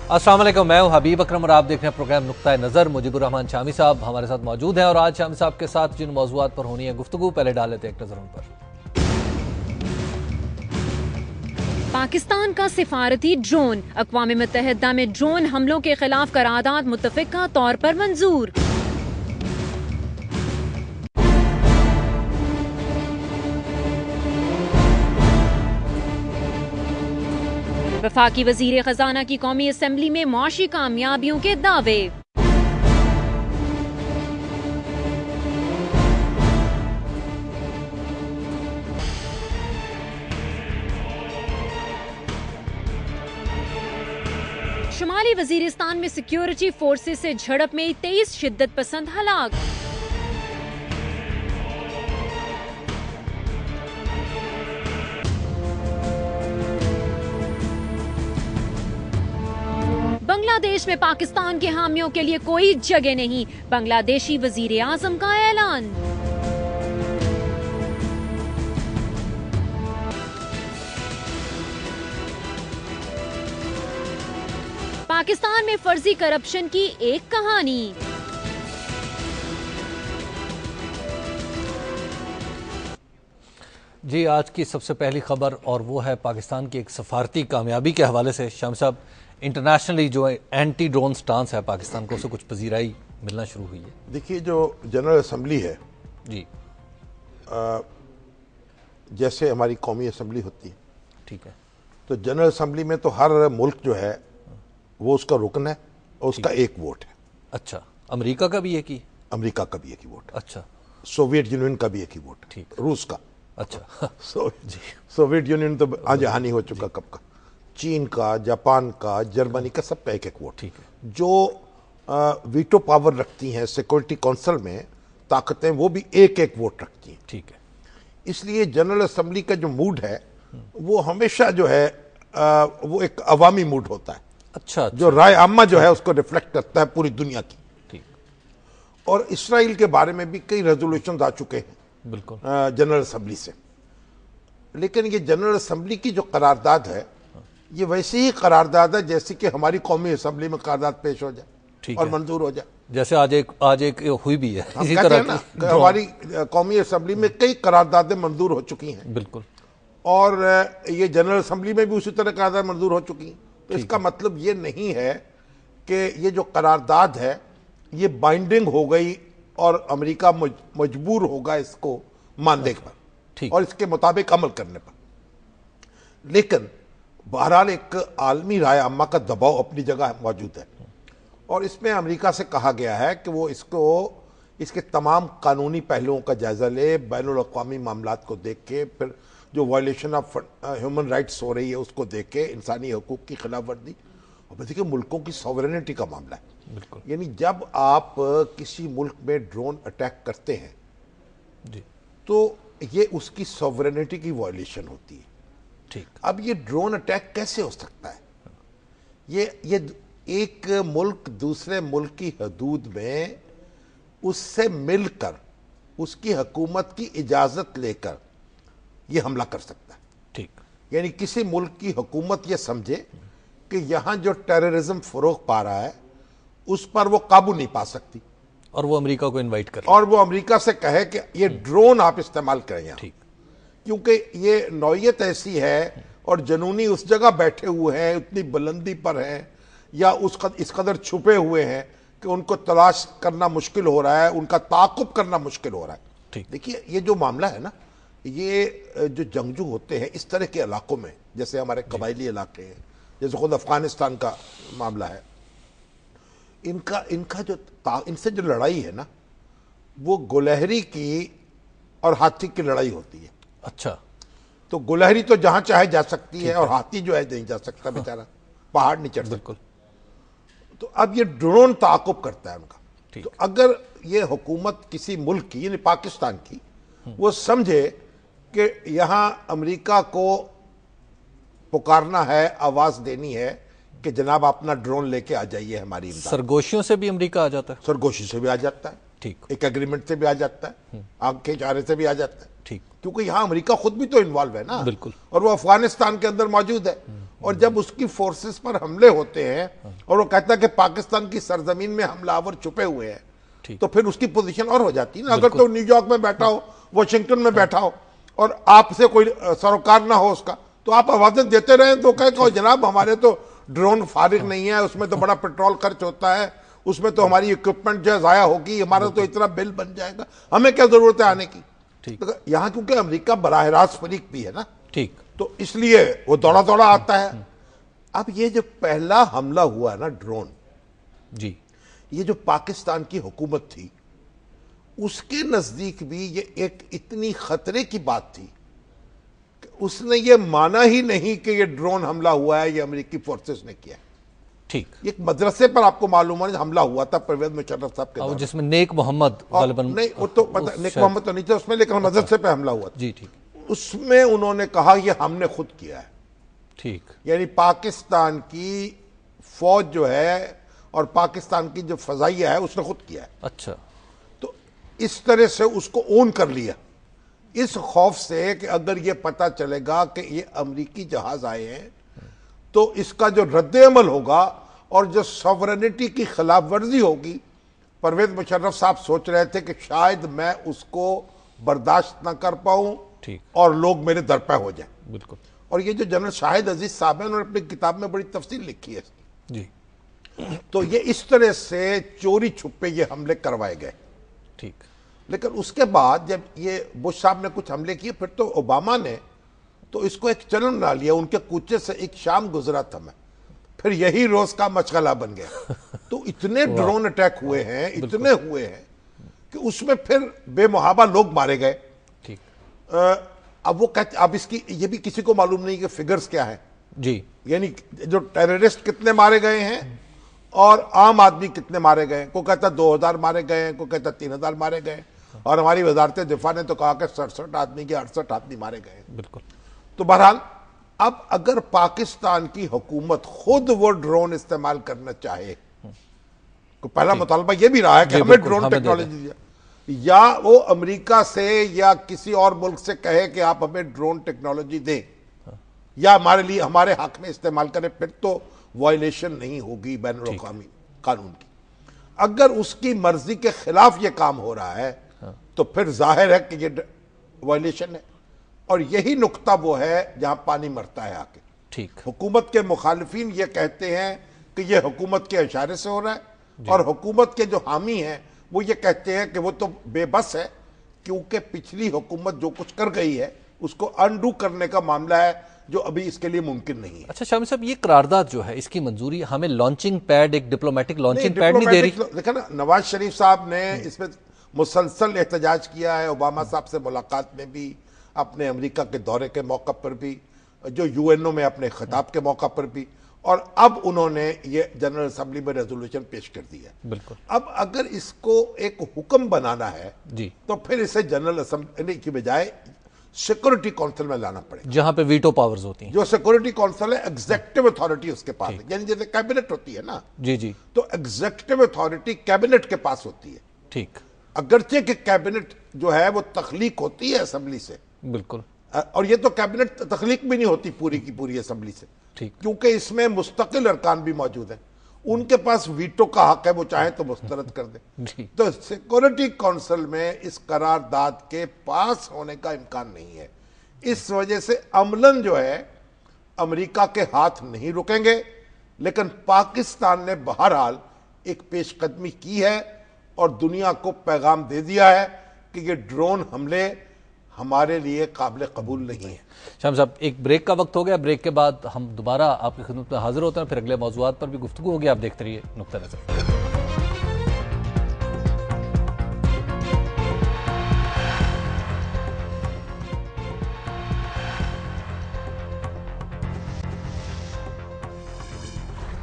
السلام علیکم، میں ہوں حبیب اکرم اور آپ دیکھ رہے ہیں پروگرام نقطۂ نظر۔ مجیب الرحمان شامی صاحب ہمارے ساتھ موجود ہیں اور آج شامی صاحب کے ساتھ جن موضوعات پر ہونی ہے گفتگو، پہلے ڈال لیتے ہیں ایک نظر ان پر۔ پاکستان کا سفارتی ڈرون، اقوام متحدہ میں ڈرون حملوں کے خلاف قرارداد متفقہ طور پر منظور۔ وفاقی وزیر خزانہ کی قومی اسمبلی میں معاشی کامیابیوں کے دعوے۔ شمالی وزیرستان میں سیکیورٹی فورسز سے جھڑپ میں 23 شدت پسند ہلاک۔ بنگلہ دیش میں پاکستان کے حامیوں کے لیے کوئی جگہ نہیں، بنگلہ دیشی وزیر اعظم کا اعلان۔ پاکستان میں فرضی کرپشن کی ایک کہانی۔ جی، آج کی سب سے پہلی خبر اور وہ ہے پاکستان کی ایک سفارتی کامیابی کے حوالے سے۔ شامی صاحب، انٹرنیشنلی جو اینٹی ڈرون سٹانس ہے پاکستان کو، اسے کچھ پذیرائی ملنا شروع ہوئی ہے۔ دیکھیے، جو جنرل اسمبلی ہے، جی جیسے ہماری قومی اسمبلی ہوتی ہے، ٹھیک ہے، تو جنرل اسمبلی میں تو ہر ملک جو ہے وہ اس کا رکن ہے اور اس کا ایک ووٹ ہے۔ اچھا، امریکہ کا بھی ایک ہی؟ امریکہ کا بھی ایک ہی ووٹ ہے، اچھا، سوویت یونین کا بھی ایک ہی ووٹ ہے، ٹھیک، روس کا۔ اچھا جی، سوویت یونین تو جہانی ہو چکا کب کا، چین کا، جاپان کا، جرمنی کا، سب کا ایک ایک ووٹ۔ ٹھیک ہے، جو ویٹو پاور رکھتی ہیں سیکورٹی کونسل میں طاقتیں، وہ بھی ایک ایک ووٹ رکھتی ہیں۔ ٹھیک ہے، اس لیے جنرل اسمبلی کا جو موڈ ہے وہ ہمیشہ جو ہے وہ ایک عوامی موڈ ہوتا ہے، اچھا، جو رائے عامہ جو ہے اس کو ریفلیکٹ کرتا ہے پوری دنیا کی۔ ٹھیک، اور اسرائیل کے بارے میں بھی کئی ریزولوشنز آ چکے ہیں بالکل جنرل اسمبلی سے، لیکن یہ جنرل اسمبلی کی جو قرارداد ہے یہ ویسی ہی قرارداد ہے جیسے کہ ہماری قومی اسمبلی میں قرارداد پیش ہو جائے اور منظور ہو جائے۔ جیسے آج ایک ہوئی بھی ہے ہم اسی کہتے طرح ہیں نا کہ ہماری قومی اسمبلی میں کئی قراردادیں منظور ہو چکی ہیں، بالکل، اور یہ جنرل اسمبلی میں بھی اسی طرح قرارداد منظور ہو چکی ہیں۔ تو اس کا مطلب یہ نہیں ہے کہ یہ جو قرارداد ہے یہ بائنڈنگ ہو گئی اور امریکہ مجبور ہوگا اس کو ماننے پر اور اس کے مطابق عمل کرنے پر، لیکن بہرحال ایک عالمی رائے عامہ کا دباؤ اپنی جگہ موجود ہے، اور اس میں امریکہ سے کہا گیا ہے کہ وہ اس کے تمام قانونی پہلوؤں کا جائزہ لے، بین الاقوامی معاملات کو دیکھ کے، پھر جو وائلیشن آف ہیومن رائٹس ہو رہی ہے اس کو دیکھ کے، انسانی حقوق کی خلاف ورزی، اور دیکھیں ملکوں کی سوورینٹی کا معاملہ ہے، بالکل، یعنی جب آپ کسی ملک میں ڈرون اٹیک کرتے ہیں جی، تو یہ اس کی سوورینٹی کی وائلیشن ہوتی ہے۔ ٹھیک، اب یہ ڈرون اٹیک کیسے ہو سکتا ہے؟ یہ ایک ملک دوسرے ملک کی حدود میں اس سے مل کر، اس کی حکومت کی اجازت لے کر یہ حملہ کر سکتا ہے۔ ٹھیک، یعنی کسی ملک کی حکومت یہ سمجھے کہ یہاں جو ٹیررزم فروغ پا رہا ہے اس پر وہ قابو نہیں پا سکتی، اور وہ امریکہ کو انوائٹ کر اور وہ امریکہ سے کہے کہ یہ ڈرون آپ استعمال کریں یہاں، ٹھیک، کیونکہ یہ نوعیت ایسی ہے اور جنونی اس جگہ بیٹھے ہوئے ہیں، اتنی بلندی پر ہیں، یا اس قدر چھپے ہوئے ہیں کہ ان کو تلاش کرنا مشکل ہو رہا ہے، ان کا تعاقب کرنا مشکل ہو رہا ہے۔ ٹھیک، دیکھیے، یہ جو معاملہ ہے نا، یہ جو جنگجو ہوتے ہیں اس طرح کے علاقوں میں، جیسے ہمارے قبائلی علاقے ہیں، جیسے خود افغانستان کا معاملہ ہے، ان سے جو لڑائی ہے نا وہ گلہری کی اور ہاتھی کی لڑائی ہوتی ہے۔ اچھا، تو گلہری تو جہاں چاہے جا سکتی ہے اور ہاتھی جو ہے نہیں جا سکتا بیچارہ، پہاڑ نہیں چڑھ سکتا۔ بالکل، تو اب یہ ڈرون تعاقب کرتا ہے ان کا۔ ٹھیک، تو اگر یہ حکومت کسی ملک کی، یعنی پاکستان کی، وہ سمجھے کہ یہاں امریکہ کو پکارنا ہے، آواز دینی ہے کہ جناب اپنا ڈرون لے کے آ جائیے ہماری امداد، سرگوشیوں سے بھی امریکہ آ جاتا ہے؟ سرگوشی سے بھی آ جاتا ہے، ٹھیک، ایک ایگریمنٹ سے بھی آ جاتا ہے، آنکھ کے اشارے سے بھی آ جاتا ہے، ٹھیک، کیونکہ یہاں امریکہ خود بھی تو انوالو ہے نا، بالکل، اور وہ افغانستان کے اندر موجود ہے، اور جب اس کی فورسز پر حملے ہوتے ہیں اور وہ کہتا ہے کہ پاکستان کی سرزمین میں حملہ آور چھپے ہوئے ہیں تو پھر اس کی پوزیشن اور ہو جاتی ہے نا. اگر تو نیو یارک میں بیٹھا ہو, واشنگٹن میں بیٹھا ہو اور آپ سے کوئی سروکار نہ ہو اس کا, تو آپ آوازیں دیتے رہیں تو کہ جناب ہمارے تو ڈرون فارغ نہیں ہے, اس میں تو بڑا پیٹرول خرچ ہوتا ہے, اس میں تو ہماری اکوپمنٹ جو ہے ضائع ہوگی, ہمارا تو اتنا بل بن جائے گا, ہمیں کیا ضرورت ہے آنے کی. یہاں کیونکہ امریکہ براہ راست فریق بھی ہے نا, ٹھیک, تو اس لیے وہ دوڑا دوڑا آتا ہے. اب یہ جو پہلا حملہ ہوا ہے نا ڈرون, جی, یہ جو پاکستان کی حکومت تھی اس کے نزدیک بھی یہ ایک اتنی خطرے کی بات تھی کہ اس نے یہ مانا ہی نہیں کہ یہ ڈرون حملہ ہوا ہے, یہ امریکی فورسز نے کیا ہے. ٹھیک, ایک مدرسے پر آپ کو معلوم ہے حملہ ہوا تھا پرویز مشرف صاحب کے دور, جس میں نیک محمد غالباً, نہیں وہ تو نیک محمد تو نہیں تھا اس میں, لیکن مدرسے پہ حملہ ہوا تھا. جی ٹھیک, اس میں انہوں نے کہا یہ ہم نے خود کیا ہے. ٹھیک, یعنی پاکستان کی فوج جو ہے اور پاکستان کی جو فضائیہ ہے اس نے خود کیا ہے. اچھا, تو اس طرح سے اس کو اون کر لیا, اس خوف سے کہ اگر یہ پتہ چلے گا کہ یہ امریکی جہاز آئے ہیں تو اس کا جو رد عمل ہوگا اور جو سوورنٹی کی خلاف ورزی ہوگی, پرویز مشرف صاحب سوچ رہے تھے کہ شاید میں اس کو برداشت نہ کر پاؤں اور لوگ میرے در پہ ہو جائیں. بالکل, اور یہ جو جنرل شاہد عزیز صاحب ہیں انہوں نے اپنی کتاب میں بڑی تفصیل لکھی ہے اس کی. جی, تو یہ اس طرح سے چوری چھپے یہ حملے کروائے گئے. ٹھیک, لیکن اس کے بعد جب یہ بش صاحب نے کچھ حملے کیے پھر تو اوباما نے تو اس کو ایک چلن بنا لیا, ان کے کوچے سے ایک شام گزرا تھا میں, پھر یہی روز کا مشغلہ بن گیا. تو اتنے ڈرون اٹیک ہوئے ہیں, اتنے ہوئے ہیں کہ اس میں پھر بے محابہ لوگ مارے گئے. ٹھیک, اب وہ کہتے, اب اس کی یہ بھی کسی کو معلوم نہیں کہ فگرز کیا ہیں. جی, یعنی جو ٹیررسٹ کتنے مارے گئے ہیں اور عام آدمی کتنے مارے گئے. کوئی کہتا 2000 مارے گئے, کوئی کہتا 3000 مارے گئے, اور ہماری وزارت دفاع نے تو کہا کہ 67 آدمی کے 68 آدمی مارے گئے. بالکل, تو بہرحال اب اگر پاکستان کی حکومت خود وہ ڈرون استعمال کرنا چاہے, تو پہلا مطالبہ یہ بھی رہا ہے کہ ہمیں ڈرون ٹیکنالوجی دیا, یا وہ امریکہ سے یا کسی اور ملک سے کہے کہ آپ ہمیں ڈرون ٹیکنالوجی دیں یا ہمارے لیے ہمارے حق میں استعمال کریں, پھر تو وائلیشن نہیں ہوگی بین الاقوامی قانون کی. اگر اس کی مرضی کے خلاف یہ کام ہو رہا ہے تو پھر ظاہر ہے کہ یہ وائلیشن ہے, اور یہی نقطہ وہ ہے جہاں پانی مرتا ہے آ کے. ٹھیک, حکومت کے مخالفین یہ کہتے ہیں کہ یہ حکومت کے اشارے سے ہو رہا ہے, اور حکومت کے جو حامی ہیں وہ یہ کہتے ہیں کہ وہ تو بے بس ہے کیونکہ پچھلی حکومت جو کچھ کر گئی ہے اس کو انڈو کرنے کا معاملہ ہے جو ابھی اس کے لیے ممکن نہیں ہے. اچھا شامی صاحب, یہ قرارداد جو ہے اس کی منظوری ہمیں لانچنگ پیڈ, ایک ڈپلومیٹک لانچنگ پیڈ نہیں دے رہی. دیکھیں نا, نواز شریف صاحب نے اس میں مسلسل احتجاج کیا ہے, اوباما صاحب سے ملاقات میں بھی, اپنے امریکہ کے دورے کے موقع پر بھی, جو یو این او میں اپنے خطاب کے موقع پر بھی, اور اب انہوں نے یہ جنرل اسمبلی میں ریزولوشن پیش کر دی ہے. بالکل, اب اگر اس کو ایک حکم بنانا ہے جی تو پھر اسے جنرل اسمبلی کی بجائے سیکورٹی کونسل میں لانا پڑے, جہاں پہ ویٹو پاورز ہوتی ہیں. جو سیکورٹی کونسل ہے ایگزیکٹو اتھارٹی اس کے پاس ہے, یعنی جیسے کیبنٹ ہوتی ہے نا, جی جی, تو ایگزیکٹو اتھارٹی کیبنٹ کے پاس ہوتی ہے. ٹھیک, اگرچہ کہ کیبنٹ جو ہے وہ تخلیق ہوتی ہے اسمبلی سے. بالکل, اور یہ تو کیبنٹ تخلیق بھی نہیں ہوتی پوری کی پوری اسمبلی سے, کیونکہ اس میں مستقل ارکان بھی موجود ہیں, ان کے پاس ویٹو کا حق ہے, وہ چاہیں تو مسترد کر دیں. تو سیکورٹی کونسل میں اس قرارداد کے پاس ہونے کا امکان نہیں ہے. اس وجہ سے عملاً جو ہے امریکہ کے ہاتھ نہیں رکیں گے, لیکن پاکستان نے بہرحال ایک پیش قدمی کی ہے اور دنیا کو پیغام دے دیا ہے کہ یہ ڈرون حملے ہمارے لیے قابل قبول نہیں ہے. شام صاحب, ایک بریک کا وقت ہو گیا, بریک کے بعد ہم دوبارہ آپ کی خدمت میں حاضر ہوتے ہیں, پھر اگلے موضوعات پر بھی گفتگو ہوگی. آپ دیکھتے رہیے نقطہ نظر.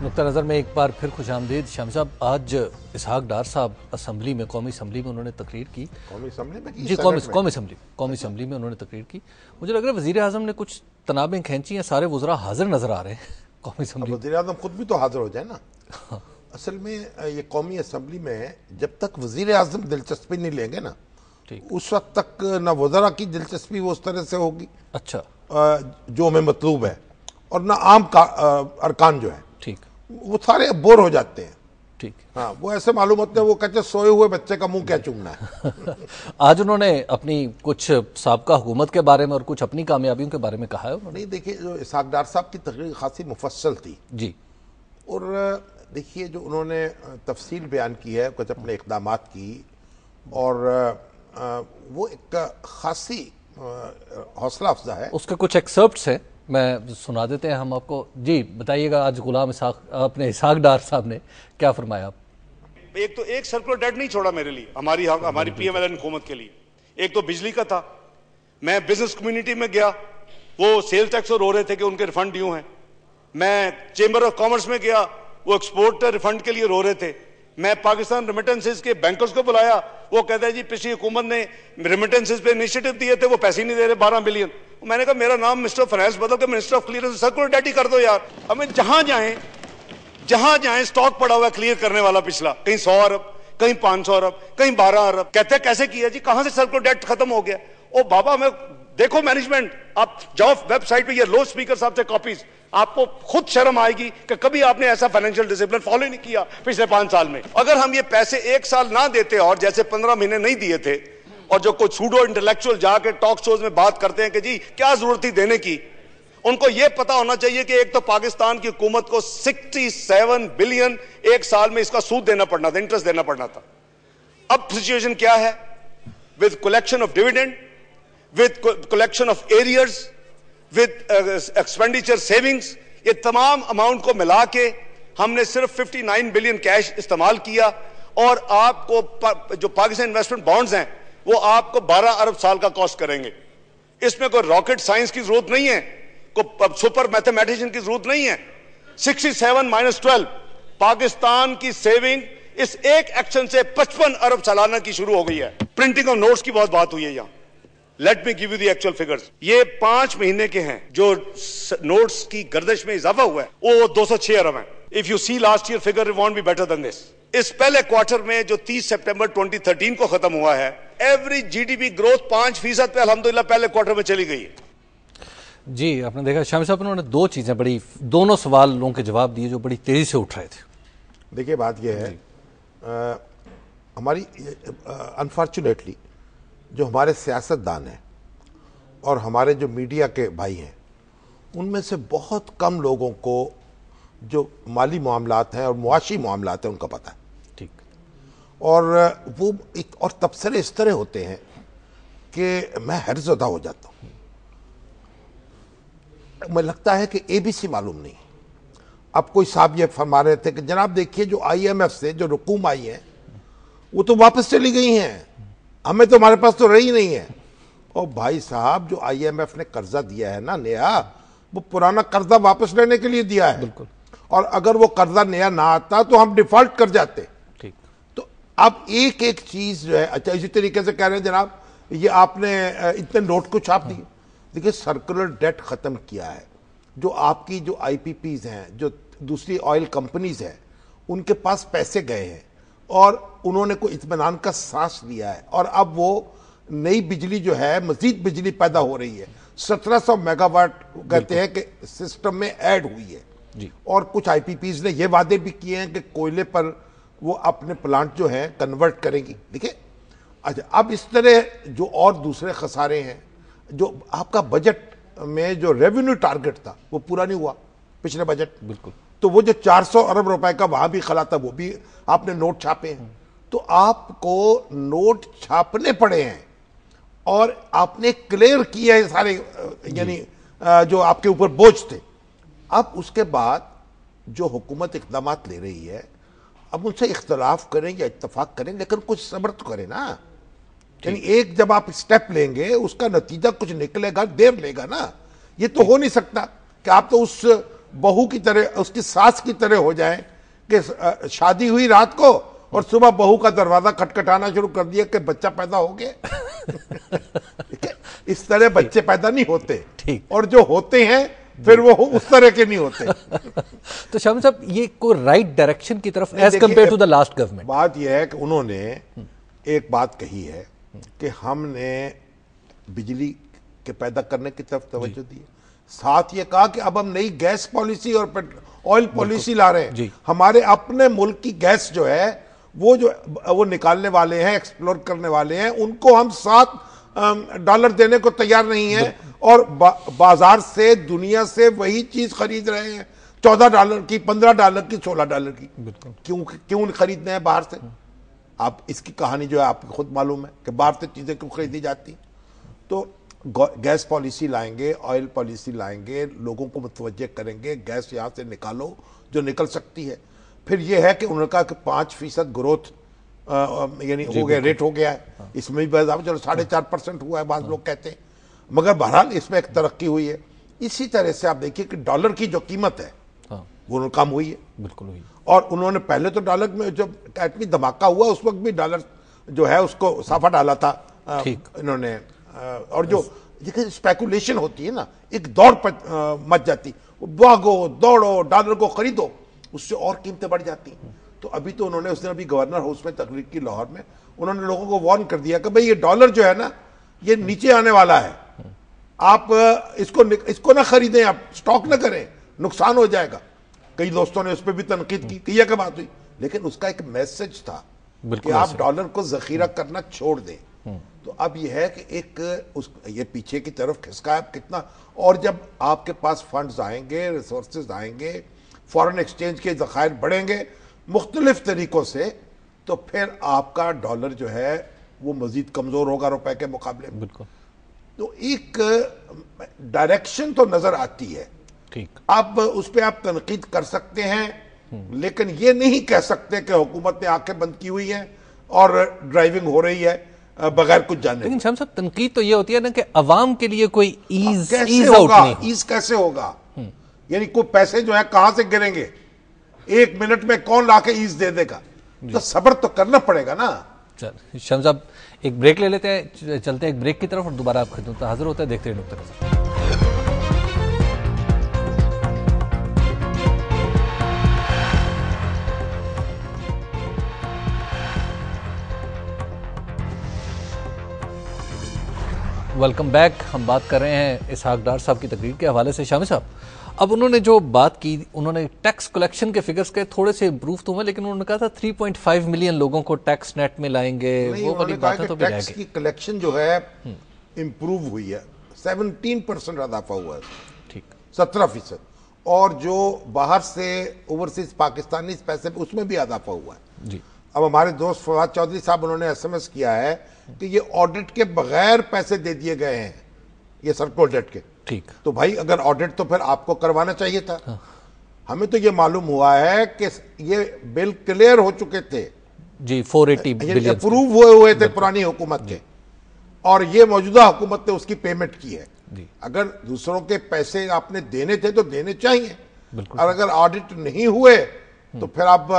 نقطہ نظر میں ایک بار پھر خوش آمدید. شام صاحب, آج اسحاق ڈار صاحب اسمبلی میں, قومی اسمبلی میں انہوں نے تقریر کی. قومی اسمبلی میں جی, قومی اسمبلی میں انہوں نے تقریر کی. مجھے لگ رہا ہے وزیر اعظم نے کچھ تنابیں کھینچی ہیں, سارے وزراء حاضر نظر آ رہے ہیں قومی اسمبلی. وزیر اعظم خود بھی تو حاضر ہو جائے نا. اصل میں یہ قومی اسمبلی میں جب تک وزیر اعظم دلچسپی نہیں لیں گے نا, اس وقت تک نہ وزراء کی دلچسپی وہ اس طرح سے ہوگی اچھا جو ہمیں مطلوب ہے, اور نہ عام ارکان جو ہیں ٹھیک وہ سارے بور ہو جاتے ہیں. ٹھیک. ہاں وہ ایسے معلوم ہوتے ہیں وہ کہتے ہیں سوئے ہوئے بچے کا منہ کیا چومنا ہے. آج انہوں نے اپنی کچھ سابقہ حکومت کے بارے میں اور کچھ اپنی کامیابیوں کے بارے میں کہا ہے انہوں نے. نہیں دیکھیے جو اسحاق ڈار صاحب کی تقریر خاصی مفصل تھی جی. اور دیکھیے جو انہوں نے تفصیل بیان کی ہے کچھ اپنے اقدامات کی اور وہ ایک خاصی حوصلہ افزا ہے. اس کے کچھ ایکسرپٹس ہیں میں سنا دیتے ہیں ہم آپ کو. جی بتائیے گا آج غلام اپنے اسحاق ڈار صاحب نے کیا فرمایا. ایک تو ایک سرکولر ڈیٹ نہیں چھوڑا میرے لیے ہماری پی ایم ایل این حکومت کے لیے. ایک تو بجلی کا تھا, میں بزنس کمیونٹی میں گیا, وہ سیل ٹیکس رو رہے تھے کہ ان کے ریفنڈ ڈیو ہیں. میں چیمبر آف کامرس میں گیا, وہ ایکسپورٹ ریفنڈ کے لیے رو رہے تھے. میں پاکستان ریمیٹنسز کے بینکرز کو بلایا, وہ کہتے ہیں جی پچھلی حکومت نے ریمیٹنسز پہ انیشیٹو دیے تھے, وہ پیسے نہیں دے رہے 12 بلین. میں نے کہا میرا نام مسٹر فائنانس بدل کے minister of clearance circular date ہی کر دو یار. ہمیں جہاں جائیں سٹاک پڑا ہوا ہے کلیئر کرنے والا پچھلا, کہیں 100 ارب, کہیں 500 ارب, کہیں 12 ارب. کہتے ہیں کیسے کیا جی, کہاں سے سرکولر ڈیٹ ختم ہو گیا. او بابا میں دیکھو مینجمنٹ, آپ جاؤ ویب سائٹ پہ, یہ لو اسپیکر صاحب سے کاپیز, آپ کو خود شرم آئے گی کہ کبھی آپ نے ایسا فائنینشیل ڈسپلن فالو نہیں کیا پچھلے 5 سال میں. اگر ہم یہ پیسے 1 سال نہ دیتے اور جیسے 15 مہینے نہیں دیے تھے, اور جو کوئی سوڈو انٹلیکچوئل جا کے ٹاک شوز میں بات کرتے ہیں کہ جی کیا ضرورت تھی دینے کی, ان کو یہ پتا ہونا چاہیے کہ ایک تو پاکستان کی حکومت کو 67 بلین 1 سال میں اس کا سود دینا پڑنا تھا, انٹرسٹ دینا پڑنا تھا. اب سچویشن کیا ہے, with collection of dividend, with collection of arrears, with expenditure savings, یہ تمام اماؤنٹ کو ملا کے ہم نے صرف 59 بلین کیش استعمال کیا, اور آپ کو جو پاکستان انویسٹمنٹ بانڈز ہیں وہ آپ کو 12 ارب سال کا کاسٹ کریں گے. اس میں کوئی راکٹ سائنس کی ضرورت نہیں ہے, کوئی سپر میتھمیٹیشین کی ضرورت نہیں ہے. 67-12 پاکستان کی سیونگ اس ایک ایکشن سے 55 ارب سالانہ کی شروع ہو گئی ہے. پرنٹنگ آف نوٹس کی بہت بات ہوئی ہے یہاں. Let me give you the actual figures. یہ 5 مہینے کے ہیں جو نوٹس کی گردش میں اضافہ ہوا ہے, وہ 206 ارب ہیں. If you see last year figure, it won't be better than this. اس پہلے کوارٹر میں جو 30 سپٹمبر 2013 کو ختم ہوا ہے, average G D P growth 5% پہ الحمدللہ پہلے کوارٹر میں چلی گئی ہے. جی آپ نے دیکھا شامی صاحب, انہوں نے 2 چیزیں بڑی, دونوں سوالوں کے جواب دیے جو بڑی تیزی سے اٹھ رہے تھے. دیکھیے بات یہ ہے, ہماری انفارچونیٹلی جو ہمارے سیاستدان ہیں اور ہمارے جو میڈیا کے بھائی ہیں, ان میں سے بہت کم لوگوں کو جو مالی معاملات ہیں اور معاشی معاملات ہیں ان کا پتہ ہے. ٹھیک. اور وہ ایک اور تبصرے اس طرح ہوتے ہیں کہ میں حیرت زدہ ہو جاتا ہوں. مجھے لگتا ہے کہ اے بی سی معلوم نہیں. اب کوئی صاحب یہ فرما رہے تھے کہ جناب دیکھیے جو آئی ایم ایف سے جو رقوم آئی ہیں وہ تو واپس چلی گئی ہیں, ہمیں تو ہمارے پاس تو رہی نہیں ہے. اور بھائی صاحب جو آئی ایم ایف نے قرضہ دیا ہے نا نیا, وہ پرانا قرضہ واپس لینے کے لیے دیا ہے. بالکل. اور اگر وہ قرضہ نیا نہ آتا تو ہم ڈیفالٹ کر جاتے. ٹھیک. تو اب ایک ایک چیز جو ہے, اچھا اسی طریقے سے کہہ رہے ہیں جناب یہ آپ نے اتنے نوٹ کو چھاپ دیے. دیکھیے سرکولر ڈیٹ ختم کیا ہے, جو آپ کی جو آئی پی پیز ہیں, جو دوسری آئل کمپنیز ہیں, ان کے پاس پیسے گئے ہیں اور انہوں نے کوئی اطمینان کا سانس لیا ہے, اور اب وہ نئی بجلی جو ہے مزید بجلی پیدا ہو رہی ہے. 1700 میگا واٹ کہتے ہیں کہ سسٹم میں ایڈ ہوئی ہے. جی. اور کچھ آئی پی پیز نے یہ وعدے بھی کیے ہیں کہ کوئلے پر وہ اپنے پلانٹ جو ہیں کنورٹ کریں گی. دیکھیں اچھا اب اس طرح جو اور دوسرے خسارے ہیں, جو آپ کا بجٹ میں جو ریونیو ٹارگٹ تھا وہ پورا نہیں ہوا پچھلے بجٹ. بالکل. تو وہ جو 400 ارب روپے کا وہاں بھی خلا تھا, وہ بھی آپ نے نوٹ چھاپے ہیں. تو آپ کو نوٹ چھاپنے پڑے ہیں اور آپ نے کلیئر کیا ہے سارے, یعنی جو آپ کے اوپر بوجھ تھے. اب اس کے بعد جو حکومت اقدامات لے رہی ہے, اب ان سے اختلاف کریں یا اتفاق کریں, لیکن کچھ صبر تو کریں نا. یعنی ایک جب آپ اسٹیپ لیں گے اس کا نتیجہ کچھ نکلے گا, دیر لے گا نا. یہ تو ہو نہیں سکتا کہ آپ تو اس بہو کی طرح, اس کی ساس کی طرح ہو جائیں کہ شادی ہوئی رات کو اور صبح بہو کا دروازہ کھٹکھٹانا شروع کر دیا کہ بچہ پیدا ہو گیا. اس طرح بچے پیدا نہیں ہوتے, اور جو ہوتے ہیں پھر وہ اس طرح کے نہیں ہوتے. تو شامی صاحب یہ کوئی رائٹ ڈائریکشن کی طرف as compare to the last government. بات یہ ہے کہ انہوں نے ایک بات کہی ہے کہ ہم نے بجلی کے پیدا کرنے کی طرف توجہ دی. ساتھ یہ کہا کہ اب ہم نئی گیس پالیسی اور آئل پالیسی لا رہے ہیں. جی. ہمارے اپنے ملک کی گیس جو ہے وہ نکالنے والے ہیں, ایکسپلور کرنے والے ہیں, ان کو ہم $7 دینے کو تیار نہیں ہیں, اور بازار سے دنیا سے وہی چیز خرید رہے ہیں $14 کی, $15 کی, $16 کی. کیوں خریدنے ہیں باہر سے؟ آپ اس کی کہانی جو ہے آپ کو خود معلوم ہے کہ باہر سے چیزیں کیوں خریدی جاتی. تو گیس پالیسی لائیں گے, آئل پالیسی لائیں گے, لوگوں کو متوجہ کریں گے, گیس یہاں سے نکالو جو نکل سکتی ہے. پھر یہ ہے کہ انہوں نے کہا کہ 5% گروتھ یعنی ہو گیا, ریٹ ہو گیا ہے, اس میں بھی چلو 4.5% ہوا ہے بعض لوگ کہتے ہیں, مگر بہرحال اس میں ایک ترقی ہوئی ہے. اسی طرح سے آپ دیکھیے کہ ڈالر کی جو قیمت ہے وہ کم ہوئی ہے. بالکل ہوئی. اور انہوں نے پہلے تو ڈالر میں جب ایٹمی دھماکہ ہوا اس وقت بھی ڈالر جو ہے اس کو صافہ ڈالا تھا انہوں نے. اور جو اسپیکولیشن ہوتی ہے نا, ایک دوڑ مچ جاتی, بھاگو دوڑو ڈالر کو خریدو, اس سے اور قیمتیں بڑھ جاتی ہیں. تو ابھی تو انہوں نے اس دن ابھی گورنر ہاؤس میں تقریر کی لاہور میں, انہوں نے لوگوں کو وارن کر دیا کہ بھئی یہ ڈالر جو ہے نا یہ نیچے آنے والا ہے, آپ اس کو نہ خریدیں, آپ سٹاک نہ کریں, نقصان ہو جائے گا. کئی دوستوں نے اس پہ بھی تنقید کی, کیا کہ بات ہوئی, لیکن اس کا ایک میسج تھا کہ آپ ڈالر کو ذخیرہ کرنا چھوڑ دیں. تو اب یہ ہے کہ یہ پیچھے کی طرف کھسکا ہے کتنا, اور جب آپ کے پاس فنڈز آئیں گے, ریسورسز آئیں گے, فورن ایکسچینج کے ذخائر بڑھیں گے مختلف طریقوں سے, تو پھر آپ کا ڈالر جو ہے وہ مزید کمزور ہوگا روپے کے مقابلے میں. بالکل. تو ایک ڈائریکشن تو نظر آتی ہے. ٹھیک. اب اس پہ آپ تنقید کر سکتے ہیں, لیکن یہ نہیں کہہ سکتے کہ حکومت نے آنکھیں بند کی ہوئی ہیں اور ڈرائیونگ ہو رہی ہے بغیر کچھ جانے. لیکن شام صاحب تنقید تو یہ ہوتی ہے نا کہ عوام کے لیے کوئی ایز ہوگا, ایز کیسے ہوگا؟ یعنی کوئی پیسے جو ہے کہاں سے گریں گے, 1 منٹ میں کون لا کے ایز دے دے گا؟ تو صبر تو کرنا پڑے گا نا. شام صاحب ایک بریک لے لیتے ہیں, چلتے ہیں ایک بریک کی طرف اور دوبارہ آپ خدمت حاضر ہوتے ہیں. دیکھتے ہیں نقطہ نظر. Welcome back. ہم بات کر رہے ہیں اسحاق ڈار صاحب کی تقریر کے حوالے سے. شامی صاحب, اب انہوں نے جو بات کی, انہوں نے ٹیکس کلیکشن کے فگرز کے تھوڑے سے امپروو تو ہوئے, لیکن انہوں نے کہا تھا 3.5 ملین لوگوں کو ٹیکس نیٹ میں لائیں گے. وہ والی باتیں تو بھی رہ گئی. ٹیکس کی کلیکشن جو ہے امپروو ہوئی ہے, 17% اضافہ ہوا ہے. ٹھیک. 17%. اور جو باہر سے اوورسیز پاکستانی پیسے اس میں بھی اضافہ ہوا ہے. جی. اب ہمارے دوست فواد چودھری صاحب انہوں نے SMS کیا ہے کہ یہ آڈٹ کے بغیر پیسے دے دیے گئے ہیں, یہ سرکل ڈیٹ کے. ٹھیک. تو بھائی اگر آڈٹ تو پھر آپ کو کروانا چاہیے تھا. ہمیں تو یہ معلوم ہوا ہے کہ یہ بل کلیئر ہو چکے تھے. جی. 480 بلین اپروو ہوئے تھے پرانی حکومت کے, اور یہ موجودہ حکومت نے اس کی پیمنٹ کی ہے. اگر دوسروں کے پیسے آپ نے دینے تھے تو دینے چاہیے, اور اگر آڈٹ نہیں ہوئے تو پھر آپ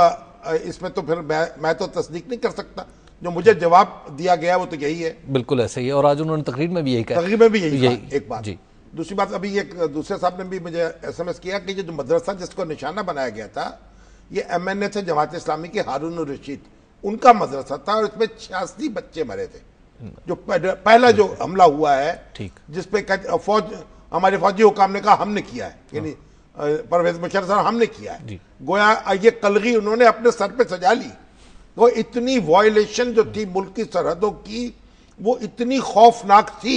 اس میں تو پھر میں تو تصدیق نہیں کر سکتا. جو مجھے جواب دیا گیا وہ تو یہی ہے. بالکل ایسا ہی ہے, اور آج انہوں نے تقریر میں بھی یہی کہا. تقریر میں بھی یہی کہا. ایک بات. جی. دوسری بات, ابھی ایک دوسرے صاحب نے بھی مجھے SMS کیا کہ یہ جو مدرسہ جس کو نشانہ بنایا گیا تھا یہ MNA تھے جماعت اسلامی کے ہارون الرشید, ان کا مدرسہ تھا, اور اس میں 86 بچے مرے تھے. جو پہلا جو حملہ ہوا ہے جس پہ ہمارے فوجی حکام نے کہا ہم نے کیا ہے, یعنی پرویز مشرف صاحب ہم نے کیا ہے, گویا یہ کلغی انہوں نے اپنے سر پہ سجا لی. وہ اتنی وائلیشن جو تھی ملک کی سرحدوں کی وہ اتنی خوفناک تھی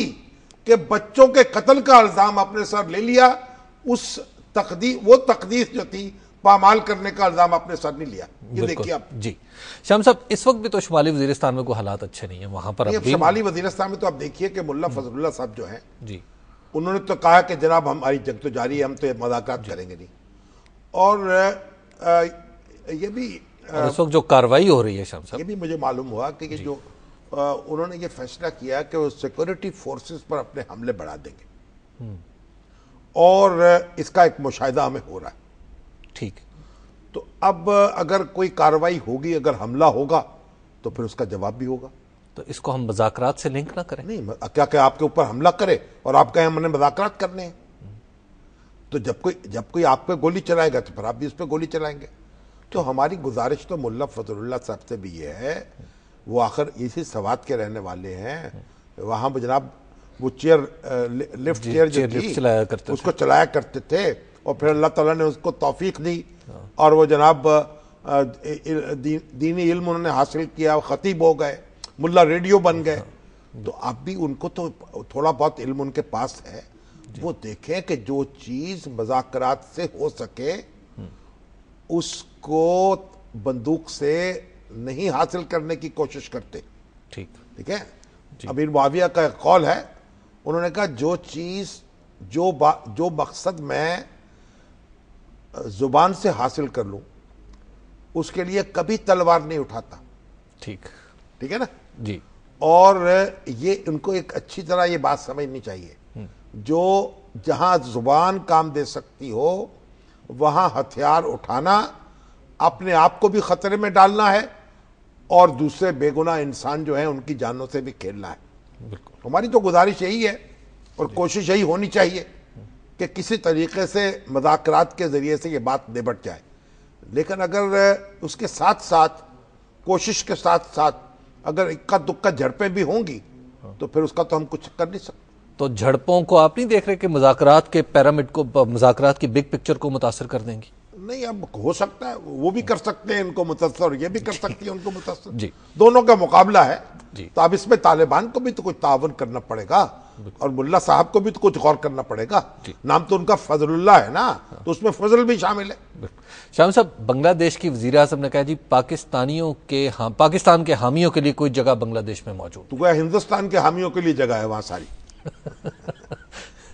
کہ بچوں کے قتل کا الزام اپنے سر لے لیا. وہ تقدیس جو تھی پامال کرنے کا الزام اپنے سر نہیں لیا. یہ دیکھیے آپ. جی. شام صاحب اس وقت بھی تو شمالی وزیرستان میں کوئی حالات اچھے نہیں ہیں وہاں پر. شمالی وزیرستان میں تو آپ دیکھیے کہ ملا فضل اللہ صاحب جو ہیں, جی, انہوں نے تو کہا کہ جناب ہماری جنگ تو جاری ہے, ہم تو مذاکرات کریں گے نہیں. اور یہ بھی اس وقت جو کاروائی ہو رہی ہے شام صاحب, یہ بھی مجھے معلوم ہوا کہ جو انہوں نے یہ فیصلہ کیا کہ وہ سیکورٹی فورسز پر اپنے حملے بڑھا دیں گے, اور اس کا ایک مشاہدہ ہمیں ہو رہا ہے. ٹھیک. تو اب اگر کوئی کاروائی ہوگی, اگر حملہ ہوگا تو پھر اس کا جواب بھی ہوگا. تو اس کو ہم مذاکرات سے لنک نہ کریں. نہیں, کیا کہ آپ کے اوپر حملہ کرے اور آپ کہیں ہم نے مذاکرات کرنے ہیں, تو جب کوئی آپ پہ گولی چلائے گا تو پھر آپ بھی اس پہ گولی چلائیں گے. تو ہماری گزارش تو ملا فضل اللہ صاحب سے بھی یہ ہے, وہ آخر اسی سوات کے رہنے والے ہیں, وہاں جناب وہ چیئر لفٹ چیئر جو تھی اس کو چلایا کرتے تھے، اور پھر اللہ تعالیٰ نے اس کو توفیق دی اور وہ جناب دینی علم انہوں نے حاصل کیا، خطیب ہو گئے، ملا ریڈیو بن گئے. تو اب بھی ان کو تو تھوڑا بہت علم ان کے پاس ہے. وہ دیکھیں کہ جو چیز مذاکرات سے ہو سکے اس کو بندوق سے نہیں حاصل کرنے کی کوشش کرتے. ٹھیک ہے. امیر معاویہ کا ایک قول ہے، انہوں نے کہا جو چیز جو مقصد میں زبان سے حاصل کر لوں اس کے لیے کبھی تلوار نہیں اٹھاتا. ٹھیک ہے نا جی. اور یہ ان کو ایک اچھی طرح یہ بات سمجھنی چاہیے، جو جہاں زبان کام دے سکتی ہو وہاں ہتھیار اٹھانا اپنے آپ کو بھی خطرے میں ڈالنا ہے اور دوسرے بے گناہ انسان جو ہیں ان کی جانوں سے بھی کھیلنا ہے. ہماری تو گزارش یہی ہے اور کوشش یہی ہونی چاہیے کہ کسی طریقے سے مذاکرات کے ذریعے سے یہ بات نبٹ جائے. لیکن اگر اس کے ساتھ ساتھ کوشش کے ساتھ ساتھ اگر اکا دکا جھڑپیں بھی ہوں گی تو پھر اس کا تو ہم کچھ کر نہیں سکتے. تو جھڑپوں کو آپ نہیں دیکھ رہے کہ مذاکرات کے پیرامڈ کو، مذاکرات کی بگ پکچر کو متاثر کر دیں گی؟ نہیں، اب ہو سکتا ہے وہ بھی کر سکتے ہیں ان کو متاثر اور یہ بھی کر سکتی ہے ان کو متاثر. جی. دونوں کا مقابلہ ہے. تو اب اس میں طالبان کو بھی تو کچھ تعاون کرنا پڑے گا اور ملا صاحب کو بھی تو کچھ غور کرنا پڑے گا. نام تو ان کا فضل اللہ ہے نا، تو اس میں فضل بھی شامل ہے. شامی صاحب، بنگلہ دیش کی وزیر اعظم نے کہا جی پاکستان کے حامیوں کے لیے کوئی جگہ بنگلہ دیش میں موجود. تو گویا ہندوستان کے حامیوں کے لیے جگہ ہے وہاں ساری.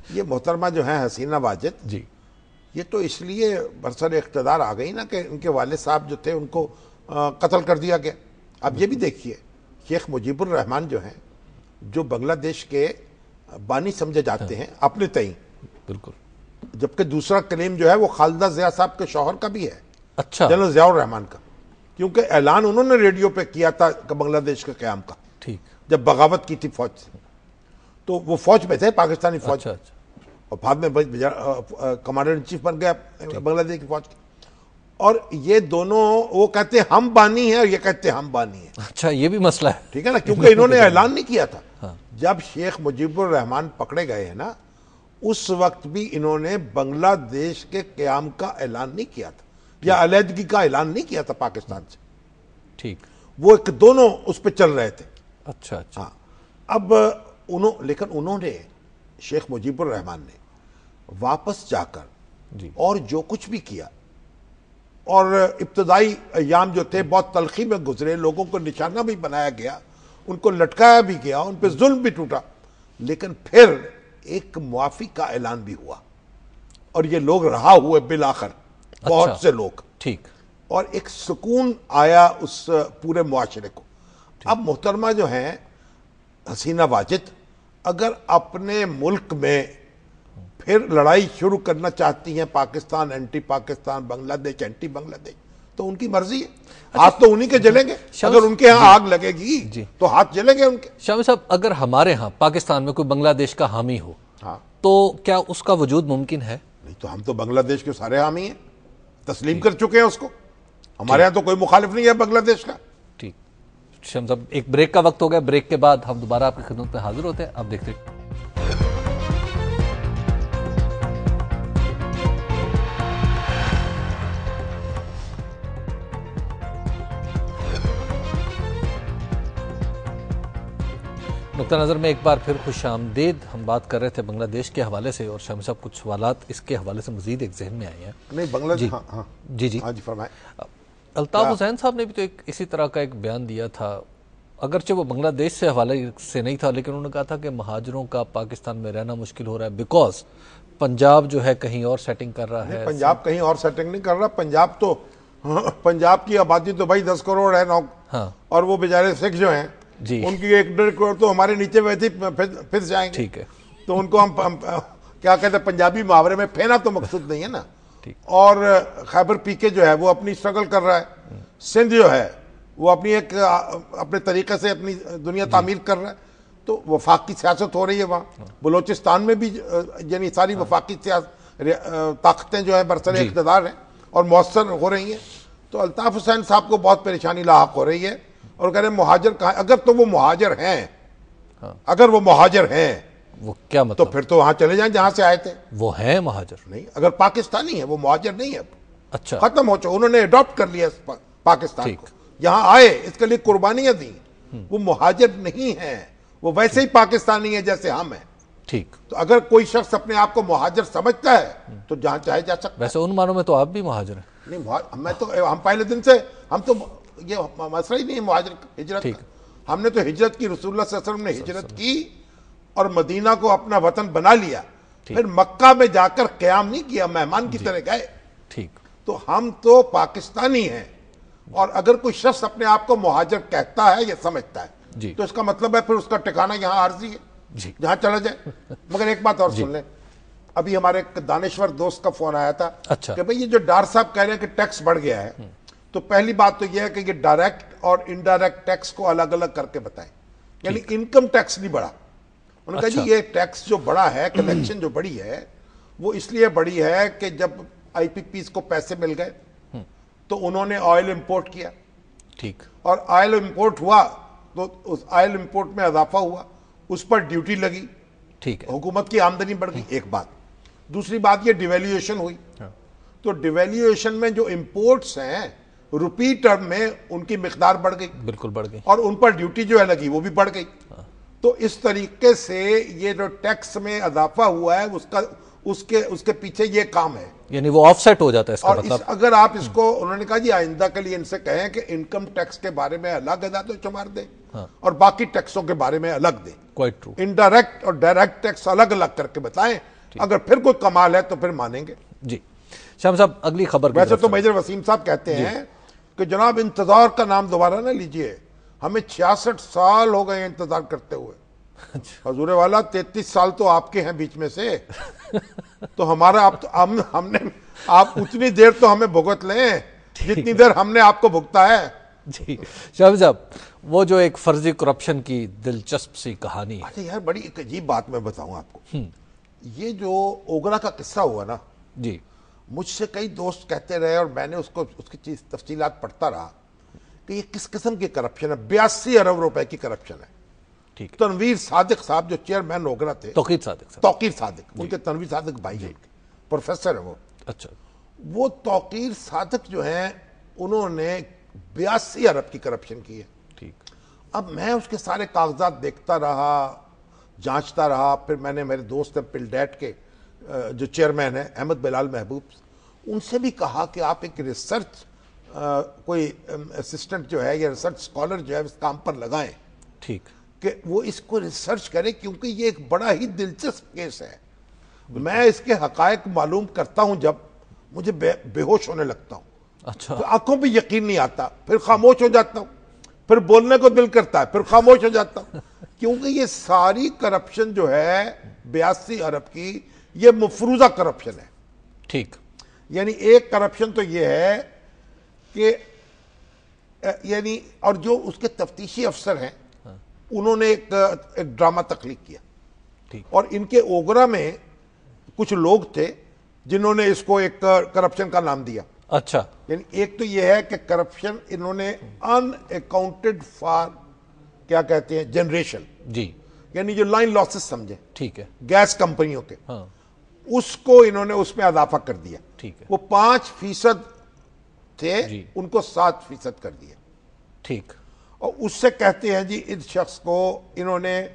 یہ محترمہ جو ہیں حسینہ واجد جی، یہ تو اس لیے برسر اقتدار آ گئی نا کہ ان کے والد صاحب جو تھے ان کو قتل کر دیا گیا. اب یہ بھی دیکھیے شیخ مجیب الرحمان جو ہیں، جو بنگلہ دیش کے بانی سمجھے جاتے ہیں اپنے تئیں، بالکل، جبکہ دوسرا کلیم جو ہے وہ خالدہ ضیاء صاحب کے شوہر کا بھی ہے. اچھا. جنرل ضیاء الرحمان کا، کیونکہ اعلان انہوں نے ریڈیو پہ کیا تھا کہ بنگلہ دیش کے قیام کا. ٹھیک. جب بغاوت کی تھی فوج سے، تو وہ فوج میں تھے، پاکستانی فوج. اور بعد میں کمانڈر ان چیف بن گیا بنگلہ دیش کی فوج کی. اور یہ دونوں، وہ کہتے ہیں ہم بانی ہیں اور یہ کہتے ہیں ہم بانی ہیں. اچھا، یہ بھی مسئلہ ہے. ٹھیک ہے نا، کیونکہ انہوں نے اعلان نہیں کیا تھا. جب شیخ مجیب الرحمان پکڑے گئے ہیں نا، اس وقت بھی انہوں نے بنگلہ دیش کے قیام کا اعلان نہیں کیا تھا یا علیحدگی کا اعلان نہیں کیا تھا پاکستان سے. ٹھیک. وہ ایک دونوں اس پہ چل رہے تھے. اچھا. اب لیکن انہوں نے، شیخ مجیب الرحمان نے واپس جا کر اور جو کچھ بھی کیا، اور ابتدائی ایام جو تھے بہت تلخی میں گزرے، لوگوں کو نشانہ بھی بنایا گیا، ان کو لٹکایا بھی گیا، ان پہ ظلم بھی ٹوٹا، لیکن پھر ایک معافی کا اعلان بھی ہوا اور یہ لوگ رہا ہوئے بالآخر، بہت سے لوگ. ٹھیک. اور ایک سکون آیا اس پورے معاشرے کو. اب محترمہ جو ہیں حسینہ واجد اگر اپنے ملک میں پھر لڑائی شروع کرنا چاہتی ہیں، پاکستان اینٹی پاکستان، بنگلہ دیش اینٹی بنگلہ دیش، تو ان کی مرضی ہے. ہاتھ تو انہی کے جلیں گے. اگر ان کے ہاں آگ لگے گی تو ہاتھ جلیں گے ان کے. شامی صاحب، اگر ہمارے ہاں پاکستان میں کوئی بنگلہ دیش کا حامی ہو تو کیا اس کا وجود ممکن ہے؟ نہیں، تو ہم تو بنگلہ دیش کے سارے حامی ہیں، تسلیم کر چکے ہیں اس کو. ہمارے ہاں تو کوئی مخالف نہیں ہے بنگلہ دیش کا. ٹھیک. شامی صاحب، ایک بریک کا وقت ہو گیا. بریک کے بعد ہم دوبارہ آپ کی خدمت میں حاضر ہوتے ہیں. آپ دیکھتے ہیں. نقطہ نظر میں ایک بار پھر خوش آمدید. ہم بات کر رہے تھے بنگلہ دیش کے حوالے سے اور شامی صاحب کچھ سوالات اس کے حوالے سے مزید ایک ذہن میں آئے ہیں. نہیں، بنگلہ دیش. جی فرمائیں. الطاف حسین صاحب نے بھی تو اسی طرح کا ایک بیان دیا تھا، اگرچہ وہ بنگلہ دیش سے حوالے سے نہیں تھا، لیکن انہوں نے کہا تھا کہ مہاجروں کا پاکستان میں رہنا مشکل ہو رہا ہے بیکاز پنجاب جو ہے کہیں اور سیٹنگ کر رہا ہے. پنجاب کہیں اور سیٹنگ نہیں کر رہا. پنجاب کی آبادی تو بھائی 10 کروڑ ہے، اور وہ بیچارے سکھ جو ہیں ان کی 1.5 کروڑ تو ہمارے نیچے ویسے پھر جائیں گے. ٹھیک ہے. تو ان کو ہم کیا کہتے ہیں، پنجابی محاورے میں پھینا تو مقصود نہیں ہے نا. اور خیبر پی کے جو ہے وہ اپنی اسٹرگل کر رہا ہے. سندھ جو ہے وہ اپنے طریقے سے اپنی دنیا تعمیر کر رہا ہے. تو وفاقی سیاست ہو رہی ہے وہاں. بلوچستان میں بھی یعنی ساری وفاقی طاقتیں جو ہے برسر اقتدار ہیں اور مؤثر ہو رہی ہیں. تو الطاف حسین صاحب کو بہت پریشانی لاحق ہو رہی ہے اور کہہ رہے ہیں مہاجر کہاں. اگر وہ مہاجر ہیں وہ کیا تو مطلب؟ پھر تو وہاں چلے جائیں جہاں سے آئے تھے. وہ ہیں مہاجر؟ نہیں, اگر پاکستانی ہے وہ مہاجر نہیں ہے. اچھا, ختم ہو چکا, انہوں نے اڈاپٹ کر لیا پاکستان ٹھیک. کو, یہاں آئے, اس کے لیے قربانیاں دی. وہ مہاجر نہیں ہیں, وہ ویسے ہی پاکستانی ہیں جیسے ہم ہیں. ٹھیک. تو اگر کوئی شخص اپنے آپ کو مہاجر سمجھتا ہے تو جہاں چاہے جا سکتا ہے. ویسے ان معنوں میں تو آپ بھی مہاجر ہیں. نہیں, میں تو, ہم پہلے دن سے, ہم تو یہ مسئلہ ہی نہیں ہے مہاجر ہجرت کا. ہم نے تو ہجرت کی, رسول اللہ صلی اللہ علیہ وسلم نے ہجرت کی اور مدینہ کو اپنا وطن بنا لیا. پھر مکہ میں جا کر قیام نہیں کیا, مہمان کی طرح گئے. ٹھیک. تو ہم تو پاکستانی ہیں, اور اگر کوئی شخص اپنے آپ کو مہاجر کہتا ہے یا سمجھتا ہے تو اس کا مطلب ہے پھر اس کا ٹھکانہ یہاں عارضی ہے, جہاں چلا جائے. مگر ایک بات اور سن لیں, ابھی ہمارے ایک دانشور دوست کا فون آیا تھا کہ بھئی یہ جو ڈار صاحب کہہ رہے ہیں کہ ٹیکس بڑھ گیا ہے, تو پہلی بات تو یہ ہے کہ یہ ڈائریکٹ اور انڈائریکٹ ٹیکس کو الگ الگ کر کے بتائیں. یعنی انکم ٹیکس نہیں بڑھا. انہوں نے کہا جی یہ ٹیکس جو بڑا ہے, کلیکشن جو بڑی ہے, وہ اس لیے بڑی ہے کہ جب آئی پی پیز کو پیسے مل گئے تو انہوں نے آئل امپورٹ کیا. ٹھیک. اور آئل امپورٹ ہوا تو اس آئل امپورٹ میں اضافہ ہوا, اس پر ڈیوٹی لگی. ٹھیک ہے. حکومت کی آمدنی بڑھ گئی. ایک بات. دوسری بات یہ ڈیویلیویشن ہوئی. تو ڈیویلیویشن میں جو امپورٹس ہیں روپی ٹرم میں ان کی مقدار بڑھ گئی. بالکل بڑھ گئی. اور ان پر ڈیوٹی جو ہے لگی وہ بھی بڑھ گئی. تو اس طریقے سے یہ جو ٹیکس میں اضافہ ہوا ہے اس کے پیچھے یہ کام ہے. یعنی وہ آف سیٹ ہو جاتا ہے اس کا اور مطلب. اگر آپ اس کو, انہوں نے کہا جی آئندہ کے لیے ان سے کہیں کہ انکم ٹیکس کے بارے میں الگ اعداد و شمار دیں اور باقی ٹیکسوں کے بارے میں الگ دیں. Quite true. انڈائریکٹ اور ڈائریکٹ ٹیکس الگ الگ کر کے بتائیں. اگر پھر کوئی کمال ہے تو پھر مانیں گے. جی شام صاحب, اگلی خبر. ویسے تو میجر وسیم صاحب کہتے ہیں کہ جناب انتظار کا نام دوبارہ نہ لیجئے, ہمیں 66 سال ہو گئے انتظار کرتے ہوئے. حضور والا 33 سال تو آپ کے ہیں بیچ میں سے, تو ہمارا ہم نے, آپ اتنی دیر تو ہمیں بھگت لیں جتنی دیر ہم نے آپ کو بھگتا ہے. جی شاہ صاحب, وہ جو ایک فرضی کرپشن کی دلچسپ سی کہانی ہے. اچھا یار, بڑی ایک عجیب بات میں بتاؤں آپ کو. یہ جو اوگرا کا قصہ ہوا نا, جی مجھ سے کئی دوست کہتے رہے اور میں نے اس کی تفصیلات پڑھتا رہا کہ یہ کس قسم کی کرپشن ہے. 82 ارب روپے کی کرپشن ہے. ٹھیک. تنویر صادق صاحب جو چیئرمین اوگرا تھے, توقیر صادق, ان کے تنویر صادق بھائی ہیں, پروفیسر ہیں وہ. اچھا. وہ توقیر صادق جو ہیں انہوں نے 82 ارب کی کرپشن کی ہے. ٹھیک. اب میں اس کے سارے کاغذات دیکھتا رہا, جانچتا رہا. پھر میں نے, میرے دوست ہیں پلڈیٹ کے جو چیئرمین ہیں احمد بلال محبوب, ان سے بھی کہا کہ آپ ایک ریسرچ کوئی اسسٹنٹ جو ہے یا ریسرچ اسکالر جو ہے اس کام پر لگائیں. ٹھیک. کہ وہ اس کو ریسرچ کرے, کیونکہ یہ ایک بڑا ہی دلچسپ کیس ہے. میں اس کے حقائق معلوم کرتا ہوں جب مجھے بے ہوش ہونے لگتا ہوں. اچھا. آنکھوں پہ یقین نہیں آتا, پھر خاموش ہو جاتا ہوں, پھر بولنے کو دل کرتا ہے, پھر خاموش ہو جاتا ہوں. کیونکہ یہ ساری کرپشن جو ہے 82 ارب کی, یہ مفروضہ کرپشن ہے. ٹھیک. یعنی ایک کرپشن تو یہ ہے کہ یعنی, اور جو اس کے تفتیشی افسر ہیں انہوں نے ایک ڈرامہ تخلیق کیا. ٹھیک. اور ان کے اوگرا میں کچھ لوگ تھے جنہوں نے اس کو ایک کرپشن کا نام دیا. اچھا. یعنی ایک تو یہ ہے کہ کرپشن انہوں نے ان اکاؤنٹڈ فار, کیا کہتے ہیں, جنریشن. جی. یعنی جو لائن لاسز سمجھے. ٹھیک ہے. گیس کمپنیوں کے, ہاں, اس کو انہوں نے اس میں اضافہ کر دیا. ٹھیک ہے. وہ 5% تھے, جی. ان کو 7% کر دیا. ٹھیک. اور اس سے کہتے ہیں جی اس شخص کو انہوں نے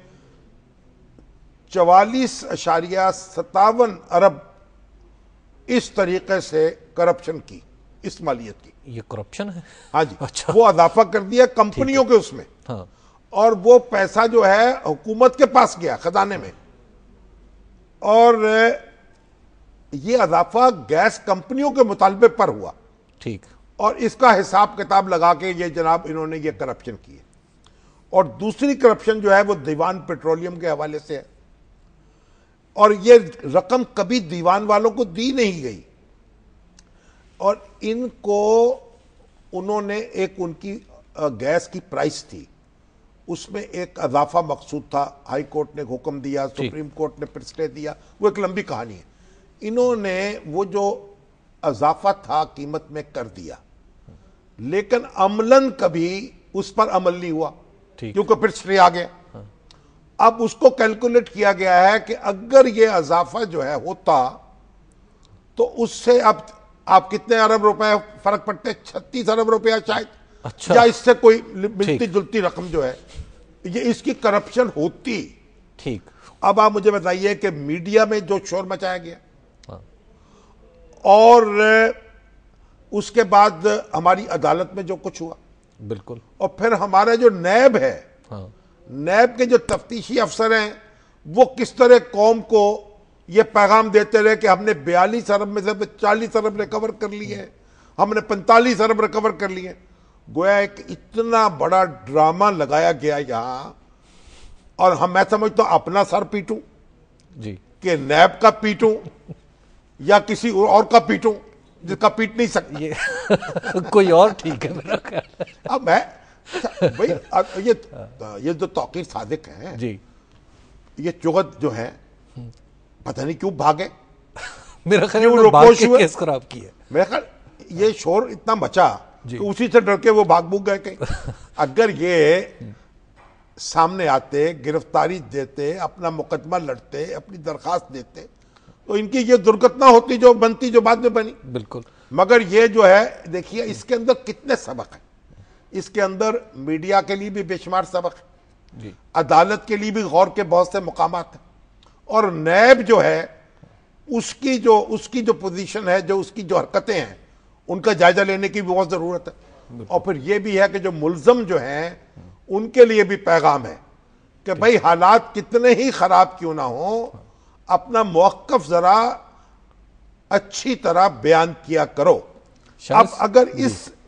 44.57 ارب اس طریقے سے کرپشن کی, اس مالیت کی. یہ کرپشن ہے. ہاں جی. اچھا. وہ اضافہ کر دیا کمپنیوں کے اس میں. ہاں. اور وہ پیسہ جو ہے حکومت کے پاس گیا خزانے میں, اور یہ اضافہ گیس کمپنیوں کے مطالبے پر ہوا. ٹھیک. اور اس کا حساب کتاب لگا کے یہ جناب انہوں نے یہ کرپشن کی ہے. اور دوسری کرپشن جو ہے وہ دیوان پیٹرولیم کے حوالے سے ہے, اور یہ رقم کبھی دیوان والوں کو دی نہیں گئی, اور ان کو انہوں نے ایک, ان کی گیس کی پرائس تھی, اس میں ایک اضافہ مقصود تھا. ہائی کورٹ نے حکم دیا, سپریم کورٹ نے پھر اسٹے دیا, وہ ایک لمبی کہانی ہے. انہوں نے وہ جو اضافہ تھا قیمت میں کر دیا, لیکن عملاً کبھی اس پر عمل نہیں ہوا, کیونکہ پھر اسٹے آ گیا. اب اس کو کیلکولیٹ کیا گیا ہے کہ اگر یہ اضافہ جو ہے ہوتا تو اس سے اب آپ کتنے ارب روپے فرق پڑتے؟ 36 ارب روپیہ شاید. اچھا. یا اس سے کوئی ملتی جلتی رقم جو ہے یہ اس کی کرپشن ہوتی. ٹھیک. اب آپ مجھے بتائیے کہ میڈیا میں جو شور مچایا گیا ہاں. اور اس کے بعد ہماری عدالت میں جو کچھ ہوا, بالکل, اور پھر ہمارا جو نیب ہے, ہاں, نیب کے جو تفتیشی افسر ہیں وہ کس طرح قوم کو یہ پیغام دیتے رہے کہ ہم نے 42 ارب میں سے 40 ارب ریکور کر لیے ہیں, ہم نے 45 ارب ریکور کر لیے. گویا ایک اتنا بڑا ڈرامہ لگایا گیا یہاں, اور میں سمجھتا ہوں اپنا سر پیٹوں جی, کہ نیب کا پیٹوں یا کسی اور کا پیٹوں جس کا پیٹ نہیں سکتا. یہ کوئی اور ٹھیک ہے میرا خیال. اب میں بھائی یہ جو توقیر صادق ہیں جی, یہ چغت جو ہیں پتہ نہیں کیوں بھاگے, میرا خیال کیوں ہے بھاگ روپوش کے ہوئے. کیس خراب کی ہے. میرا خیال یہ شور اتنا مچا جی. کہ اسی سے ڈر کے وہ بھاگ بھوگ گئے کہیں. اگر یہ سامنے آتے, گرفتاری دیتے, اپنا مقدمہ لڑتے, اپنی درخواست دیتے, تو ان کی یہ درگت نہ ہوتی جو بنتی, جو بعد میں بنی. بالکل. مگر یہ جو ہے دیکھیے اس کے اندر کتنے سبق ہیں. اس کے اندر میڈیا کے لیے بھی بے شمار سبق ہے, جی, عدالت کے لیے بھی غور کے بہت سے مقامات ہیں, اور نیب جو ہے اس کی جو پوزیشن ہے, جو اس کی جو حرکتیں ہیں, ان کا جائزہ لینے کی بھی بہت ضرورت ہے. اور پھر یہ بھی ہے کہ جو ملزم جو ہیں ان کے لیے بھی پیغام ہے کہ بھائی حالات کتنے ہی خراب کیوں نہ ہوں, اپنا موقف ذرا اچھی طرح بیان کیا کرو. اب اگر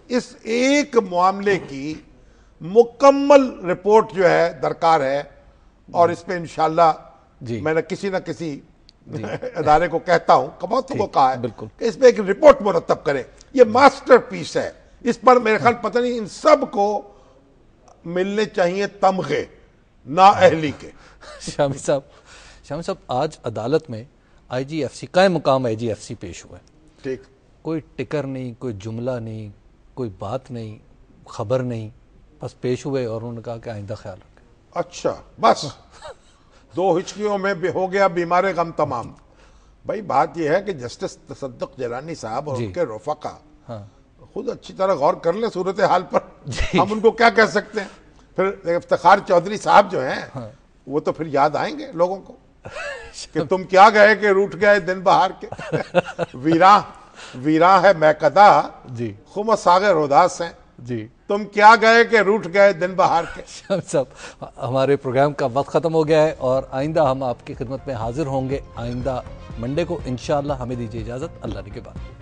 اس ایک معاملے کی مکمل رپورٹ جو ہے درکار ہے, اور اس پہ انشاءاللہ میں نے کسی نہ کسی ادارے کو کہتا ہوں, بہت کو کہا ہے کہ اس پہ ایک رپورٹ مرتب کریں. یہ ماسٹر پیس ہے, اس پر میرے خیال پتہ نہیں ان سب کو ملنے چاہیے تمغے نااہلی کے. شامی صاحب آج عدالت میں آئی جی ایف سی, قائم مقام آئی جی ایف سی پیش ہوا ہے. ٹھیک, کوئی ٹکر نہیں, کوئی جملہ نہیں, کوئی بات نہیں, خبر نہیں, بس پیش ہوئے اور انہوں نے کہا کہ آئندہ خیال رکھیں. اچھا, بس 2 ہچکیوں میں بھی ہو گیا بیمار غم تمام. بھائی بات یہ ہے کہ جسٹس تصدق جیلانی صاحب اور ان کے رفقا خود اچھی طرح غور کر لیں صورتحال پر. ہم ان کو کیا کہہ سکتے ہیں. پھر افتخار چودھری صاحب جو ہیں وہ تو پھر یاد آئیں گے لوگوں کو کہ تم کیا گئے کہ روٹھ گئے دن بہار کے. ویراں ہے میکدہ جی, خم ساغر اداس ہیں, جی, تم کیا گئے کہ روٹھ گئے دن بہار کے. شامی صاحب ہمارے پروگرام کا وقت ختم ہو گیا ہے, اور آئندہ ہم آپ کی خدمت میں حاضر ہوں گے آئندہ منڈے کو انشاءاللہ. ہمیں دیجیے اجازت, اللہ نے کے بعد.